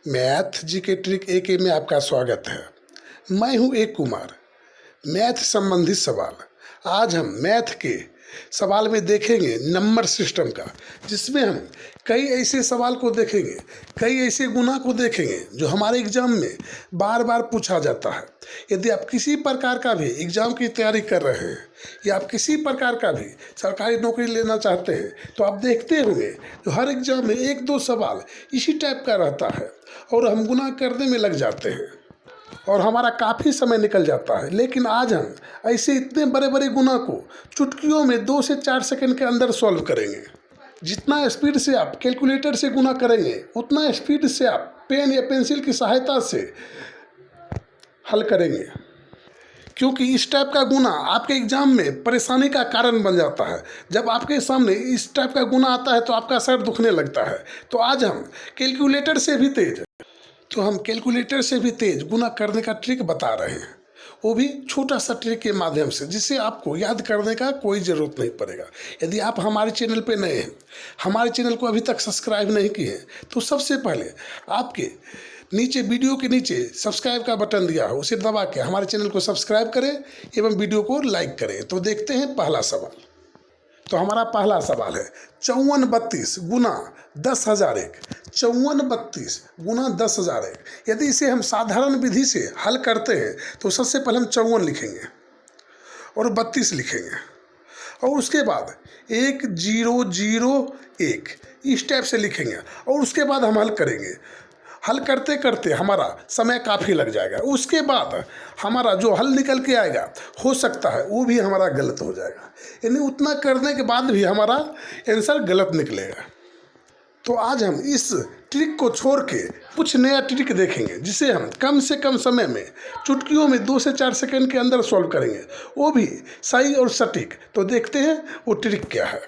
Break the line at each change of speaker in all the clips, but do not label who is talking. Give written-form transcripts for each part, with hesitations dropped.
Math GK trick एके में आपका स्वागत है। मैं हूं एक कुमार। मैथ संबंधित सवाल आज हम मैथ के सवाल में देखेंगे नंबर सिस्टम का, जिसमें हम कई ऐसे सवाल को देखेंगे, कई ऐसे गुना को देखेंगे जो हमारे एग्जाम में बार बार पूछा जाता है। यदि आप किसी प्रकार का भी एग्ज़ाम की तैयारी कर रहे हैं या आप किसी प्रकार का भी सरकारी नौकरी लेना चाहते हैं तो आप देखते होंगे जो हर एग्ज़ाम में एक दो सवाल इसी टाइप का रहता है और हम गुना करने में लग जाते हैं और हमारा काफ़ी समय निकल जाता है। लेकिन आज हम ऐसे इतने बड़े बड़े गुना को चुटकियों में 2 से 4 सेकंड के अंदर सॉल्व करेंगे। जितना स्पीड से आप कैलकुलेटर से गुना करेंगे उतना स्पीड से आप पेन या पेंसिल की सहायता से हल करेंगे, क्योंकि इस टाइप का गुना आपके एग्जाम में परेशानी का कारण बन जाता है। जब आपके सामने इस टाइप का गुना आता है तो आपका सर दुखने लगता है। तो आज हम कैलकुलेटर से भी तेज गुना करने का ट्रिक बता रहे हैं, वो भी छोटा सा ट्रिक के माध्यम से, जिससे आपको याद करने का कोई ज़रूरत नहीं पड़ेगा। यदि आप हमारे चैनल पे नए हैं, हमारे चैनल को अभी तक सब्सक्राइब नहीं किए हैं, तो सबसे पहले आपके नीचे वीडियो के नीचे सब्सक्राइब का बटन दिया हो, उसे दबा के हमारे चैनल को सब्सक्राइब करें एवं वीडियो को लाइक करें। तो देखते हैं पहला सवाल। तो हमारा पहला सवाल है 5432 गुना 10,001। 5432 गुना 10,001। यदि इसे हम साधारण विधि से हल करते हैं तो सबसे पहले हम 54 लिखेंगे और 32 लिखेंगे और उसके बाद 1001 इस टाइप से लिखेंगे और उसके बाद हम हल करेंगे। हल करते करते हमारा समय काफ़ी लग जाएगा। उसके बाद हमारा जो हल निकल के आएगा हो सकता है वो भी हमारा गलत हो जाएगा, यानी उतना करने के बाद भी हमारा आंसर गलत निकलेगा। तो आज हम इस ट्रिक को छोड़ के कुछ नया ट्रिक देखेंगे, जिसे हम कम से कम समय में चुटकियों में 2 से 4 सेकंड के अंदर सॉल्व करेंगे, वो भी सही और सटीक। तो देखते हैं वो ट्रिक क्या है।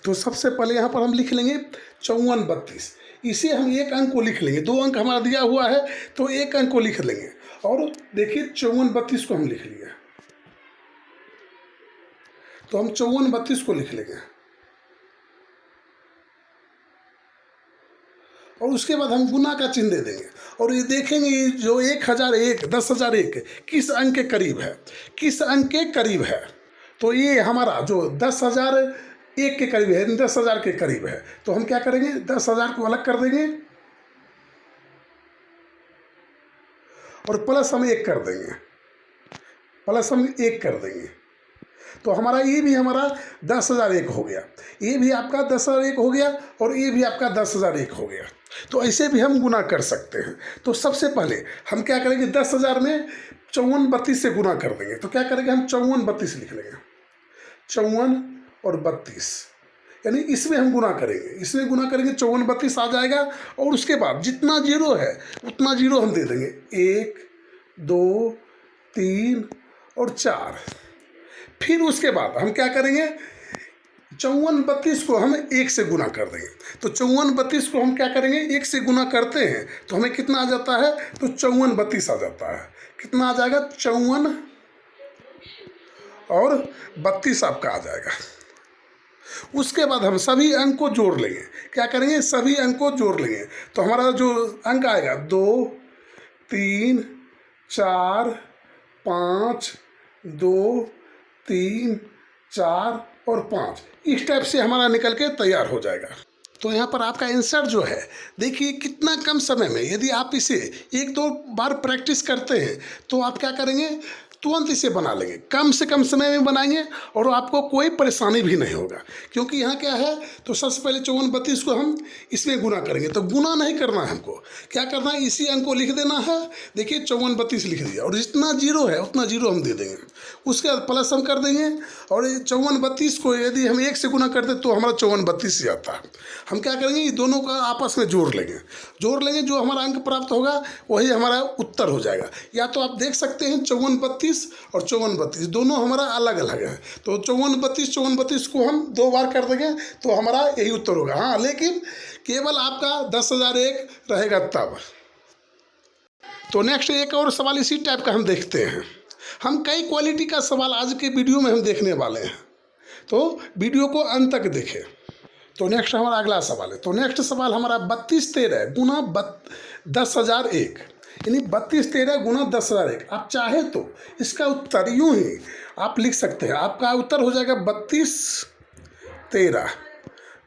तो सबसे पहले यहाँ पर हम लिख लेंगे 5432। इसे हम एक अंक को लिख लेंगे, 2 अंक हमारा दिया हुआ है तो एक अंक को लिख लेंगे और देखिए 5432 को हम लिख लिए। तो हम 5432 को लिख लेंगे और उसके बाद हम गुना का चिन्ह दे देंगे और ये देखेंगे जो 1001 10,001 किस अंक के करीब है, किस अंक के करीब है। तो ये हमारा जो 10,001 के करीब है, 10,000 के करीब है। तो हम क्या करेंगे, 10,000 को अलग कर देंगे और प्लस हम 1 कर देंगे, प्लस हम 1 कर देंगे। तो हमारा ये भी हमारा 10,001 हो गया, ये भी आपका 10,001 हो गया और ये भी आपका 10,001 हो गया। तो ऐसे भी हम गुना कर सकते हैं। तो सबसे पहले हम क्या करेंगे, 10,000 में 5432 से गुना कर देंगे। तो क्या करेंगे, हम 5432 लिख लेंगे, 54 और 32, यानी इसमें हम गुना करेंगे। इसमें गुना करेंगे 5432 आ जाएगा और उसके बाद जितना जीरो है उतना जीरो हम दे देंगे, 1 2 3 और 4। फिर उसके बाद हम क्या करेंगे, 5432 को हम 1 से गुना कर देंगे। तो 5432 को हम क्या करेंगे, 1 से गुना करते हैं तो हमें कितना आ जाता है, तो 5432 आ जाता है। कितना आ जाएगा, 54 और 32 आपका आ जाएगा। उसके बाद हम सभी अंक को जोड़ लेंगे। क्या करेंगे, सभी अंक को जोड़ लेंगे। तो हमारा जो अंक आएगा 2 3 4 5 2 3 4 और 5 इस टाइप से हमारा निकल के तैयार हो जाएगा। तो यहाँ पर आपका आंसर जो है, देखिए कितना कम समय में, यदि आप इसे 1-2 बार प्रैक्टिस करते हैं तो आप क्या करेंगे, तुरंत इसे बना लेंगे। कम से कम समय में बनाएंगे और आपको कोई परेशानी भी नहीं होगा। क्योंकि यहाँ क्या है, तो सबसे पहले 5432 को हम इसमें गुना करेंगे। तो गुना नहीं करना है, हमको क्या करना है, इसी अंक को लिख देना है। देखिए 5432 लिख दिया और जितना जीरो है उतना जीरो हम दे देंगे। उसके बाद प्लस हम कर देंगे और 5432 को यदि हम 1 से गुना करते तो हमारा 5432 ही आता है। हम क्या करेंगे, ये दोनों का आपस में जोड़ लेंगे। जो हमारा अंक प्राप्त होगा वही हमारा उत्तर हो जाएगा। या तो आप देख सकते हैं 5432 और 5432 दोनों हमारा अलग अलग है। तो 5432 को हम 2 बार कर देंगे तो हमारा यही उत्तर होगा। हाँ, लेकिन केवल आपका 10,001 रहेगा तब। तो नेक्स्ट एक और सवाल इसी टाइप का हम देखते हैं। हम कई क्वालिटी का सवाल आज के वीडियो में हम देखने वाले हैं, तो वीडियो को अंत तक देखें। तो नेक्स्ट हमारा अगला सवाल है। तो नेक्स्ट सवाल हमारा 3213 गुना 10,001, यानी 3213 गुना 10,001। आप चाहे तो इसका उत्तर यूं ही आप लिख सकते हैं। आपका उत्तर हो जाएगा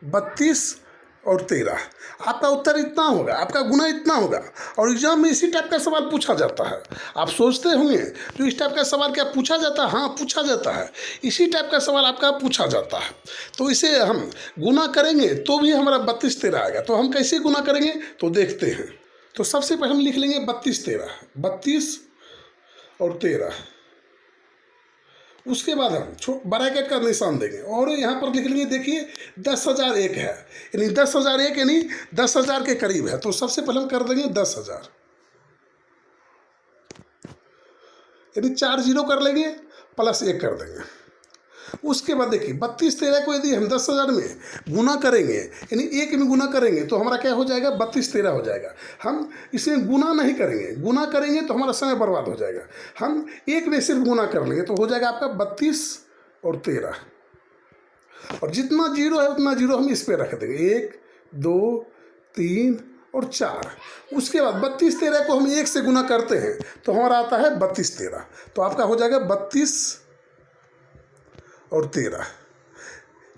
32 और 13। आपका उत्तर इतना होगा, आपका गुना इतना होगा। और एग्जाम में इसी टाइप का सवाल पूछा जाता है। आप सोचते होंगे जो इस टाइप का सवाल क्या पूछा जाता है? हाँ, पूछा जाता है। इसी टाइप का सवाल आपका पूछा जाता है। तो इसे हम गुना करेंगे तो भी हमारा 3213 आएगा। तो हम कैसे गुना करेंगे तो देखते हैं। तो सबसे पहले हम लिख लेंगे 32 और 13। उसके बाद हम ब्रैकेट का निशान देंगे और यहाँ पर लिख लेंगे, देखिए 10,001 है, यानी 10,001 यानी 10,000 के करीब है। तो सबसे पहले हम कर देंगे 10,000, यानी 4 जीरो कर लेंगे प्लस 1 कर देंगे। उसके बाद देखिए 3213 को यदि हम 10,000 में गुना करेंगे, यानी 1 में गुना करेंगे तो हमारा क्या हो जाएगा? 3213 हो जाएगा। हम इसे गुना नहीं करेंगे, गुना करेंगे तो हमारा समय बर्बाद हो जाएगा। हम 1 में सिर्फ गुना कर लेंगे तो हो जाएगा आपका 32 और 13। और जितना जीरो है उतना जीरो हम इस पर रख देंगे, 1 2 3 और 4। उसके बाद 3213 को हम 1 से गुना करते हैं तो हमारा आता है 3213। तो आपका हो जाएगा 32 और 13।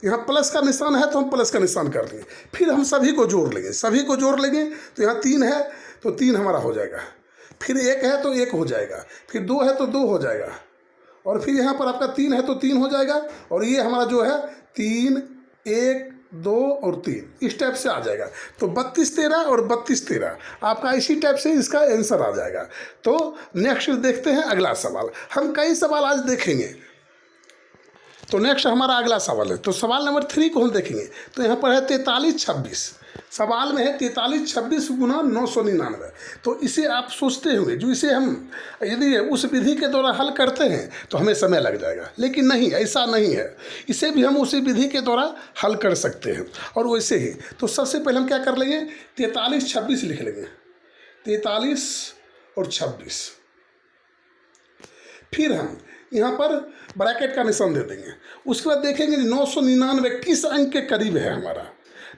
यहाँ प्लस का निशान है तो हम प्लस का निशान कर लेंगे। फिर हम सभी को जोड़ लेंगे, सभी को जोड़ लेंगे तो यहाँ 3 है तो 3 हमारा हो जाएगा। फिर 1 है तो 1 हो जाएगा। फिर 2 है तो 2 हो जाएगा। और फिर यहाँ पर आपका 3 है तो 3 हो जाएगा। और ये हमारा जो है 3 1 2 और 3 इस टाइप से आ जाएगा। तो 3213 और 3213 आपका इसी टाइप से इसका आंसर आ जाएगा। तो नेक्स्ट देखते हैं अगला सवाल। हम कई सवाल आज देखेंगे। तो नेक्स्ट हमारा अगला सवाल है। तो सवाल नंबर 3 को हम देखेंगे। तो यहाँ पर है 4326। सवाल में है 4326 गुना 999। तो इसे आप सोचते होंगे जो इसे हम यदि उस विधि के द्वारा हल करते हैं तो हमें समय लग जाएगा, लेकिन नहीं, ऐसा नहीं है। इसे भी हम उसी विधि के द्वारा हल कर सकते हैं। और वैसे ही तो सबसे पहले हम क्या कर लेंगे, 4326 लिख लेंगे, 43 और 26। फिर हम यहाँ पर ब्रैकेट का निशान दे देंगे। उसके बाद देखेंगे 999 किस अंक के करीब है हमारा।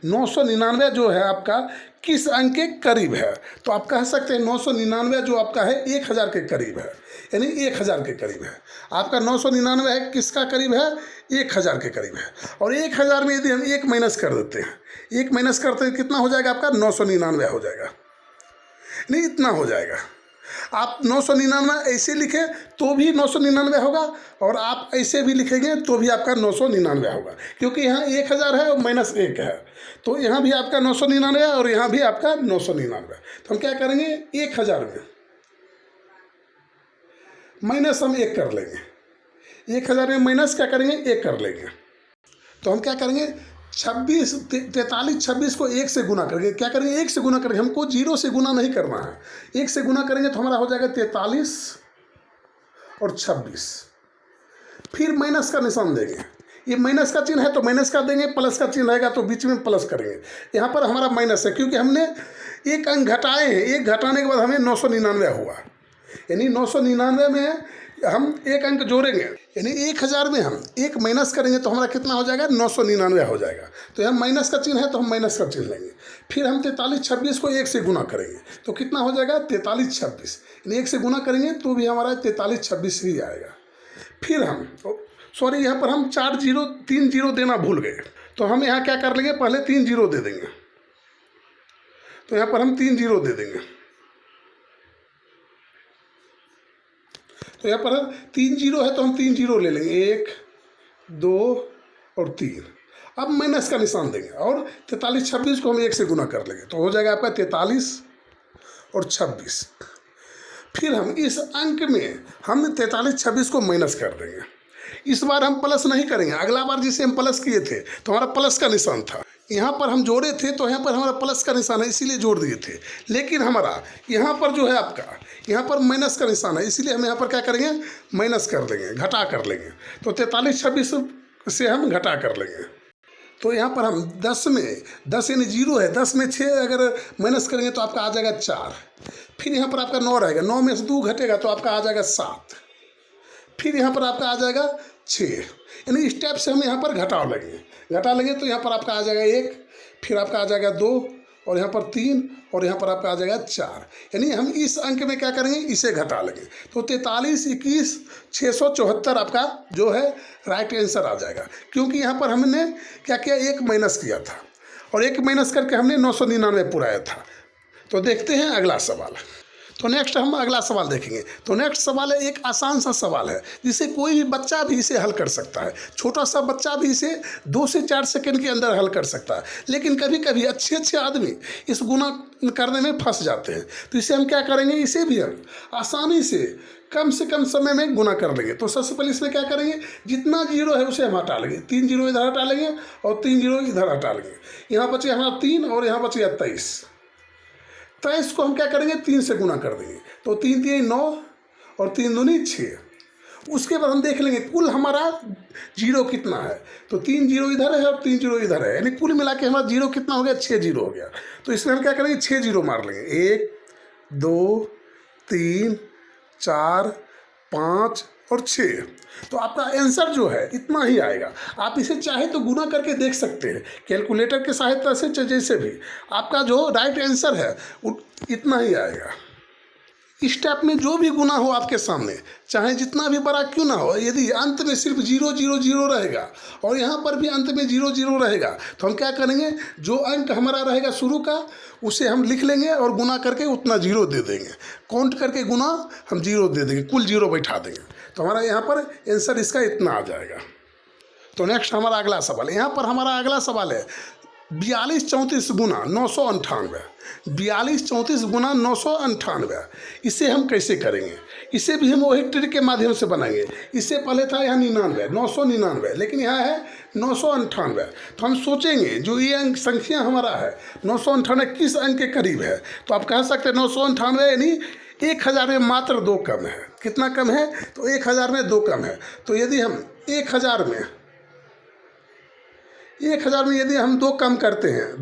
999 जो है आपका किस अंक के करीब है। तो आप कह सकते हैं 999 जो आपका है 1000 के करीब है, यानी 1000 के करीब है। आपका 999 है किसका करीब है? 1000 के करीब है। और 1000 में यदि हम 1 माइनस कर देते हैं, 1 माइनस करते हैं कितना हो जाएगा? आपका 999 हो जाएगा, नहीं इतना हो जाएगा। आप 999 ऐसे लिखें तो भी 999 होगा, और आप ऐसे भी लिखेंगे तो भी आपका 999 होगा, क्योंकि यहाँ 1000 है और माइनस 1 है। तो यहाँ भी आपका 999 है और यहाँ भी आपका 999। तो हम क्या करेंगे, 1000 में माइनस हम 1 कर लेंगे। 1000 में माइनस क्या करेंगे? 1 कर लेंगे। तो हम क्या करेंगे, 4326 को 1 से गुना करेंगे। क्या करेंगे? 1 से गुना करेंगे। हमको 0 से गुना नहीं करना है। 1 से गुना करेंगे तो हमारा हो जाएगा 43 और 26। फिर माइनस का निशान देंगे। ये माइनस का चिन्ह है तो माइनस का देंगे, प्लस का चिन्ह रहेगा तो बीच में प्लस करेंगे। यहाँ पर हमारा माइनस है क्योंकि हमने 1 अंक घटाए हैं। 1 घटाने के बाद हमें 999 हुआ, यानी 999 में हम 1 अंक जोड़ेंगे, यानी 1000 में हम 1 माइनस करेंगे तो हमारा कितना हो जाएगा? 999 हो जाएगा। तो यहाँ माइनस का चिन्ह है तो हम माइनस का चिन्ह लेंगे। फिर हम 4326 को 1 से गुना करेंगे तो कितना हो जाएगा? 4326, यानी 1 से गुना करेंगे तो भी हमारा 4326 ही आएगा। फिर हम सॉरी यहाँ पर हम 3 जीरो देना भूल गए, तो हम यहाँ क्या कर लेंगे, पहले 3 जीरो दे देंगे। तो यहाँ पर हम 3 जीरो दे देंगे। तो यहाँ पर 3 जीरो है तो हम 3 जीरो ले लेंगे, 1 2 और 3। अब माइनस का निशान देंगे और 4326 को हम 1 से गुना कर लेंगे तो हो जाएगा आपका 43 और 26। फिर हम इस अंक में हम 4326 को माइनस कर देंगे। इस बार हम प्लस नहीं करेंगे। अगला बार जिसे हम प्लस किए थे तो हमारा प्लस का निशान था, यहाँ पर हम जोड़े थे तो यहाँ पर हमारा प्लस का निशान है इसीलिए जोड़ दिए थे। लेकिन हमारा यहाँ पर जो है आपका यहाँ पर माइनस का निशान है, इसीलिए हम यहाँ पर क्या करेंगे, माइनस कर देंगे, घटा कर लेंगे। तो 4326 से हम घटा कर लेंगे। तो यहाँ पर हम 10 में 10 यानी 0 है, 10 में 6 अगर माइनस करेंगे तो आपका आ जाएगा 4। फिर यहाँ पर आपका 9 रहेगा, 9 में से 2 घटेगा तो आपका आ जाएगा 7। फिर यहाँ पर आपका आ जाएगा 6। यानी इस टाइप से हम यहाँ पर घटाव लेंगे तो यहाँ पर आपका आ जाएगा 1, फिर आपका आ जाएगा 2, और यहाँ पर 3, और यहाँ पर आपका आ जाएगा 4। यानी हम इस अंक में क्या करेंगे, इसे घटा लेंगे। तो 43, 21, 674 आपका जो है राइट आंसर आ जाएगा। क्योंकि यहाँ पर हमने क्या किया, 1 माइनस किया था, और 1 माइनस करके हमने 999 पुराया था। तो देखते हैं अगला सवाल। तो नेक्स्ट हम अगला सवाल देखेंगे। तो नेक्स्ट सवाल है, एक आसान सा सवाल है जिसे कोई भी बच्चा भी इसे हल कर सकता है। छोटा सा बच्चा भी इसे 2 से 4 सेकंड के अंदर हल कर सकता है। लेकिन कभी कभी अच्छे आदमी इस गुना करने में फंस जाते हैं। तो इसे हम क्या करेंगे, इसे भी हम आसानी से कम समय में गुना कर लेंगे। तो सबसे पहले इसमें क्या करेंगे, जितना जीरो है उसे हम हटा लेंगे। 3 जीरो इधर हटा लेंगे और 3 जीरो इधर हटा लेंगे। यहाँ बचे हमारा 3 और यहाँ बचे 23। 23 को हम क्या करेंगे, 3 से गुना कर देंगे। तो 3 3 9 और 3 दूनी 6। उसके बाद हम देख लेंगे कुल हमारा जीरो कितना है। तो 3 जीरो इधर है और 3 जीरो इधर है, यानी कुल मिला के हमारा जीरो कितना हो गया, 6 जीरो हो गया। तो इसमें हम क्या करेंगे, 6 जीरो मार लेंगे। 1 2 3 4 5 और 6। तो आपका आंसर जो है इतना ही आएगा। आप इसे चाहे तो गुना करके देख सकते हैं कैलकुलेटर के सहायता से, जैसे भी आपका जो राइट आंसर है इतना ही आएगा। इस टाइप में जो भी गुना हो आपके सामने, चाहे जितना भी बड़ा क्यों ना हो, यदि अंत में सिर्फ 0 0 0 रहेगा और यहाँ पर भी अंत में 0 0 रहेगा, तो हम क्या करेंगे, जो अंक हमारा रहेगा शुरू का उसे हम लिख लेंगे और गुना करके उतना जीरो दे देंगे। काउंट करके गुना हम जीरो दे देंगे, कुल जीरो बैठा देंगे। तो हमारा यहाँ पर आंसर इसका इतना आ जाएगा। तो नेक्स्ट हमारा अगला सवाल, यहाँ पर हमारा अगला सवाल है 42 34 गुना 998। 42 34 गुना 998, इसे हम कैसे करेंगे? इसे भी हम वही ट्रिक के माध्यम से बनाएंगे। इससे पहले था यहाँ 99 999, लेकिन यहाँ है 998। तो हम सोचेंगे जो ये अंक संख्या हमारा है 998 किस अंक के करीब है। तो आप कह सकते हैं 998 यानी 1000 में मात्र 2 कम है। कितना कम है? तो 1000 में 2 कम है। तो यदि हम 1000 में यदि हम 2 कम करते हैं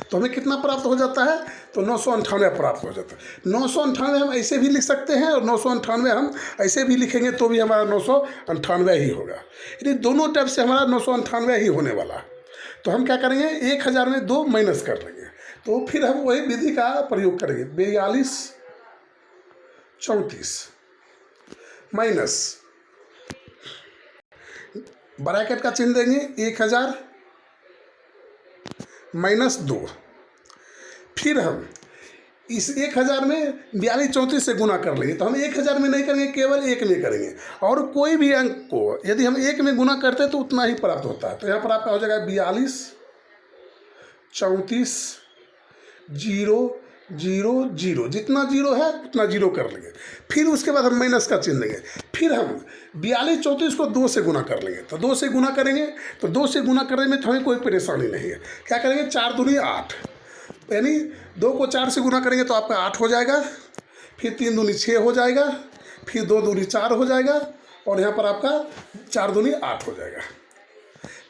तो हमें कितना प्राप्त हो जाता है? तो 998 प्राप्त हो जाता है। 998 हम ऐसे भी लिख सकते हैं और 998 हम ऐसे भी लिखेंगे तो भी हमारा 998 ही होगा। यानी दोनों टाइप से हमारा 998 ही होने वाला। तो हम क्या करेंगे, 1000 में 2 माइनस कर लेंगे। तो फिर हम वही विधि का प्रयोग करेंगे। 42 34 माइनस ब्रैकेट का चिन्ह देंगे 1000 माइनस 2। फिर हम इस 1000 में 42 34 से गुना कर लेंगे। तो हम 1000 में नहीं करेंगे, केवल 1 में करेंगे। और कोई भी अंक को यदि हम 1 में गुना करते हैं तो उतना ही प्राप्त होता है। तो यहाँ पर आपका हो जाएगा 42 34 0 0 0। जितना जीरो है उतना जीरो कर लेंगे। फिर उसके बाद हम माइनस का चिन्ह देंगे। फिर हम 42 34 को 2 से गुना कर लेंगे। तो 2 से गुना करेंगे, तो 2 से गुना करने में तो हमें कोई परेशानी नहीं है। क्या करेंगे, 4 दूनी 8, यानी 2 को 4 से गुना करेंगे तो आपका 8 हो जाएगा। फिर 3 दूनी 6 हो जाएगा। फिर 2 दूनी 4 हो जाएगा और यहाँ पर आपका 4 दूनी 8 हो जाएगा।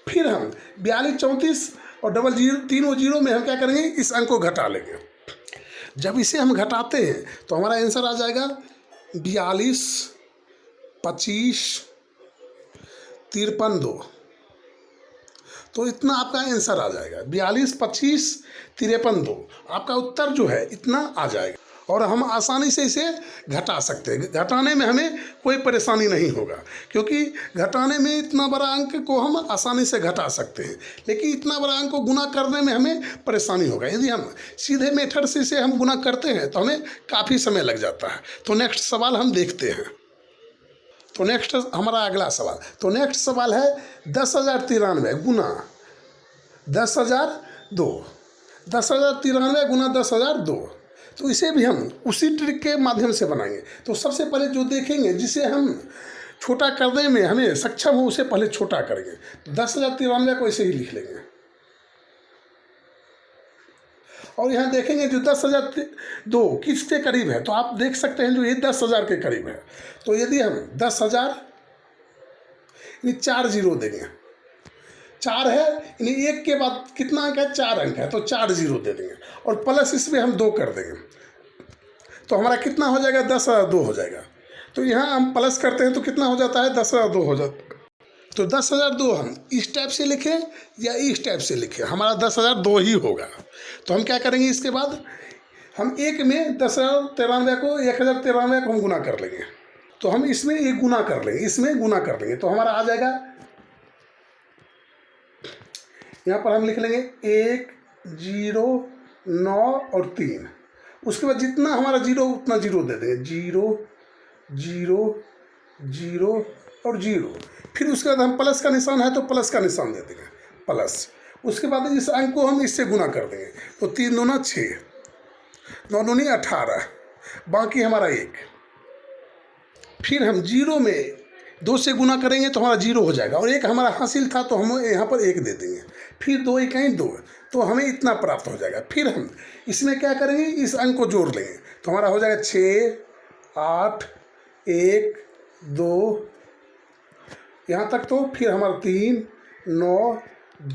फिर हम 42 34 और डबल जीरो, तीनों जीरो में हम क्या करेंगे, इस अंक को घटा लेंगे। जब इसे हम घटाते हैं तो हमारा आंसर आ जाएगा 42 25 53 2। तो इतना आपका आंसर आ जाएगा। 42 25 53 2 आपका उत्तर जो है इतना आ जाएगा। और हम आसानी से इसे घटा सकते हैं। घटाने में हमें कोई परेशानी नहीं होगा, क्योंकि घटाने में इतना बड़ा अंक को हम आसानी से घटा सकते हैं। लेकिन इतना बड़ा अंक को गुना करने में हमें परेशानी होगा। यदि हम सीधे मेथड से इसे हम गुना करते हैं तो हमें काफ़ी समय लग जाता है। तो नेक्स्ट सवाल हम देखते हैं। तो नेक्स्ट हमारा अगला सवाल, तो नेक्स्ट सवाल है 10,093 गुना 10,002। 10,093 गुना 10,002। तो इसे भी हम उसी ट्रिक के माध्यम से बनाएंगे। तो सबसे पहले जो देखेंगे जिसे हम छोटा करने में हमें सक्षम हो उसे पहले छोटा करेंगे। तो 10,093 को ऐसे ही लिख लेंगे। और यहाँ देखेंगे जो 10,002 किसके करीब है, तो आप देख सकते हैं जो ये 10,000 के करीब है। तो यदि हम 10,000 यानी 4 जीरो देंगे, 4 है यानी 1 के बाद कितना अंक है, 4 अंक है, तो 4 जीरो दे देंगे और प्लस इसमें हम 2 कर देंगे। तो हमारा कितना हो जाएगा, 10,002 हो जाएगा। तो यहाँ हम प्लस करते हैं तो कितना हो जाता है, 10,002 हो जाता है। तो 10,002 हम इस टाइप से लिखें या इस टाइप से लिखें, हमारा 10,002 ही होगा। तो हम क्या करेंगे, इसके बाद हम एक में 10,093 को 1,093 को हम गुना कर लेंगे। तो हम इसमें एक गुना कर लेंगे, इसमें गुना कर लेंगे, तो हमारा आ जाएगा, यहाँ पर हम लिख लेंगे 1, 0, 9 और 3। उसके बाद जितना हमारा जीरो उतना जीरो दे देंगे, 0, 0, 0 और 0। फिर उसके बाद हम प्लस का निशान है तो प्लस का निशान दे देंगे, प्लस। उसके बाद इस अंक को हम इससे गुना कर देंगे, तो 3 दूना 6, 9 दूनी 18, बाकी हमारा 1। फिर हम 0 में 2 से गुना करेंगे तो हमारा 0 हो जाएगा, और 1 हमारा हासिल था तो हम यहाँ पर 1 दे देंगे। फिर 2 1 2, तो हमें इतना प्राप्त हो जाएगा। फिर हम इसमें क्या करेंगे, इस अंक को जोड़ लेंगे, तो हमारा हो जाएगा 6, 8, 1, 2 यहाँ तक। तो फिर हमारा 3, 9,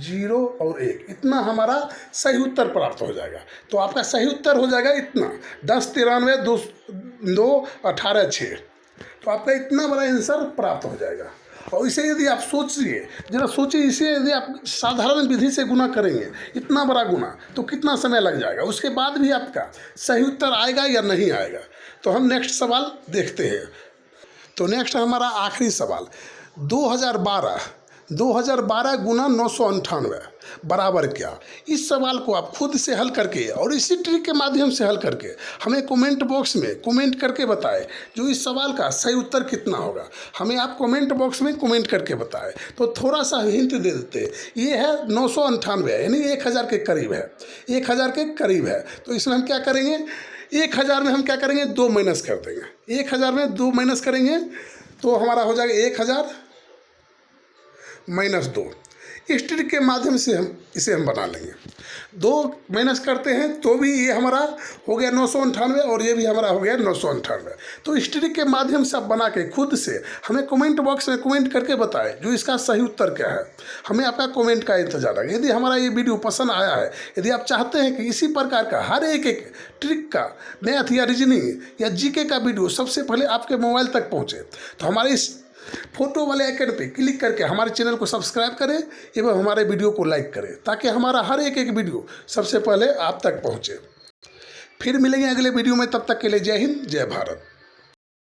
0 और 1, इतना हमारा सही उत्तर प्राप्त हो जाएगा। तो आपका सही उत्तर हो जाएगा इतना, 10 93 2 18 6। तो आपका इतना बड़ा आंसर प्राप्त हो जाएगा। और इसे यदि आप सोचिए, जरा सोचिए, इसे यदि आप साधारण विधि से गुना करेंगे, इतना बड़ा गुना, तो कितना समय लग जाएगा, उसके बाद भी आपका सही उत्तर आएगा या नहीं आएगा। तो हम नेक्स्ट सवाल देखते हैं। तो नेक्स्ट हमारा आखिरी सवाल, 2012 गुना 998 बराबर क्या। इस सवाल को आप खुद से हल करके और इसी ट्रिक के माध्यम से हल करके हमें कमेंट बॉक्स में कमेंट करके बताएं, जो इस सवाल का सही उत्तर कितना होगा, हमें आप कमेंट बॉक्स में कमेंट करके बताएं। तो थोड़ा सा हिंट दे देते हैं, ये है 998, यानी 1000 के करीब है, 1000 के करीब है। तो इसमें हम क्या करेंगे, 1000 में हम क्या करेंगे, 2 माइनस कर देंगे। 1000 में 2 माइनस करेंगे तो हमारा हो जाएगा 1000 - 2। इस ट्रिक के माध्यम से हम इसे बना लेंगे। 2 माइनस करते हैं तो भी ये हमारा हो गया 998, और ये भी हमारा हो गया 998। तो इस ट्रिक के माध्यम से आप बना के खुद से हमें कमेंट बॉक्स में कमेंट करके बताएं, जो इसका सही उत्तर क्या है। हमें आपका कमेंट का इंतजार है। यदि हमारा ये वीडियो पसंद आया है, यदि आप चाहते हैं कि इसी प्रकार का हर एक ट्रिक का, मैथ या रीजनिंग या जीके का वीडियो सबसे पहले आपके मोबाइल तक पहुँचे, तो हमारे इस फोटो वाले आइकन पे क्लिक करके हमारे चैनल को सब्सक्राइब करें एवं हमारे वीडियो को लाइक करें, ताकि हमारा हर एक वीडियो सबसे पहले आप तक पहुंचे। फिर मिलेंगे अगले वीडियो में, तब तक के लिए जय हिंद, जय भारत।